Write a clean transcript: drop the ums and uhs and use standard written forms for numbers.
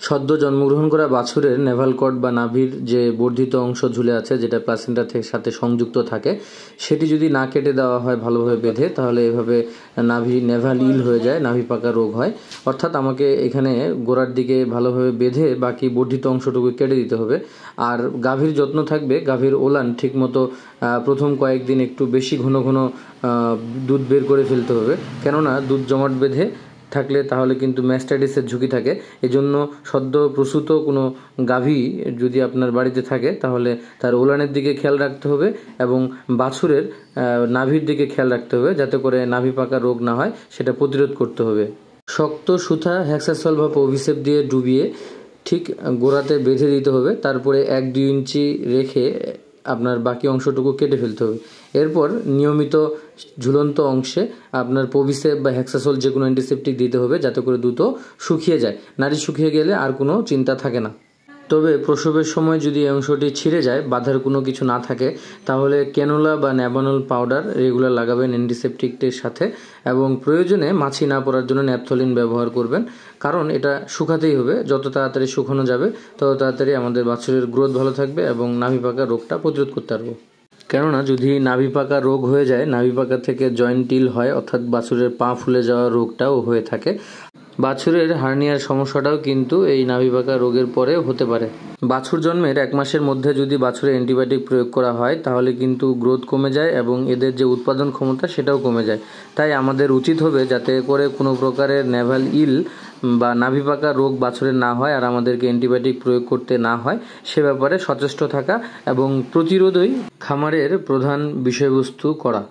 সদ্য জন্মগ্রহণ করা বাছুরের নেভাল কর্ড বা নাভির যে বর্ধিত অংশ ঝুলে আছে, যেটা প্লাসেন্টার সাথে সংযুক্ত থাকে, সেটি যদি না কেটে দেওয়া হয় ভালোভাবে বেঁধে, তাহলে এভাবে নেভাল ইল হয়ে যায়, নাভি পাকা রোগ হয়। অর্থাৎ আমাকে এখানে গোড়ার দিকে ভালোভাবে বেঁধে বাকি বর্ধিত অংশটুকু কেটে দিতে হবে। আর গাভীর যত্ন থাকবে, গাভীর ওলান ঠিকমতো প্রথম কয়েকদিন একটু বেশি ঘন ঘন দুধ বের করে ফেলতে হবে, কেননা দুধ জমাট বেঁধে থাকলে তাহলে কিন্তু ম্যাস্টাইটিসের ঝুঁকি থাকে। এজন্য সদ্য প্রসূত কোনো গাভী যদি আপনার বাড়িতে থাকে তাহলে তার ওলানের দিকে খেয়াল রাখতে হবে এবং বাছুরের নাভির দিকে খেয়াল রাখতে হবে, যাতে করে নাভি পাকা রোগ না হয়, সেটা প্রতিরোধ করতে হবে। শক্ত সুতা হেক্সাসল বা পভিসেপ দিয়ে ডুবিয়ে ঠিক গোড়াতে বেঁধে দিতে হবে। তারপরে 1-2 ইঞ্চি রেখে আপনার বাকি অংশটুকু কেটে ফেলতে হবে। এরপর নিয়মিত ঝুলন্ত অংশে আপনার পভিসেপ বা হেক্সাসল যে কোনো অ্যান্টিসেপটিক দিতে হবে, যাতে করে দ্রুত শুকিয়ে যায়। নাড়ি শুকিয়ে গেলে আর কোনো চিন্তা থাকে না। তবে প্রসবের সময় যদি এই অংশটি ছিঁড়ে যায়, বাঁধার কোনো কিছু না থাকে, তাহলে ক্যানোলা বা ন্যাবানল পাউডার রেগুলার লাগাবেন অ্যান্টিসেপটিকটির সাথে, এবং প্রয়োজনে মাছি না পড়ার জন্য ন্যাপথলিন ব্যবহার করবেন, কারণ এটা শুকাতেই হবে। যত তাড়াতাড়ি শুকানো যাবে তত তাড়াতাড়ি আমাদের বাছুরের গ্রোথ ভালো থাকবে এবং নাভি পাকা রোগটা প্রতিরোধ করতে পারবো। কেননা যদি নাভি পাকা রোগ হয়ে যায়, নাভি পাকা থেকে জয়েন্টিল হয়, অর্থাৎ বাছুরের পা ফুলে যাওয়া রোগটাও হয়ে থাকে। বাছুরের হার্নিয়ার সমস্যাটাও কিন্তু এই নাভি পাকা রোগের পরে হতে পারে। বাছুর জন্মের 1 মাসের মধ্যে যদি বাছুরে অ্যান্টিবায়োটিক প্রয়োগ করা হয়, তাহলে কিন্তু গ্রোথ কমে যায় এবং এদের যে উৎপাদন ক্ষমতা সেটাও কমে যায়। তাই আমাদের উচিত হবে যাতে করে কোনো প্রকারের নেভাল ইল বা নাভি পাকা রোগ বাছুরের না হয় আর আমাদেরকে অ্যান্টিবায়োটিক প্রয়োগ করতে না হয়, সে ব্যাপারে সচেষ্ট থাকা এবং প্রতিরোধই খামারের প্রধান বিষয়বস্তু করা।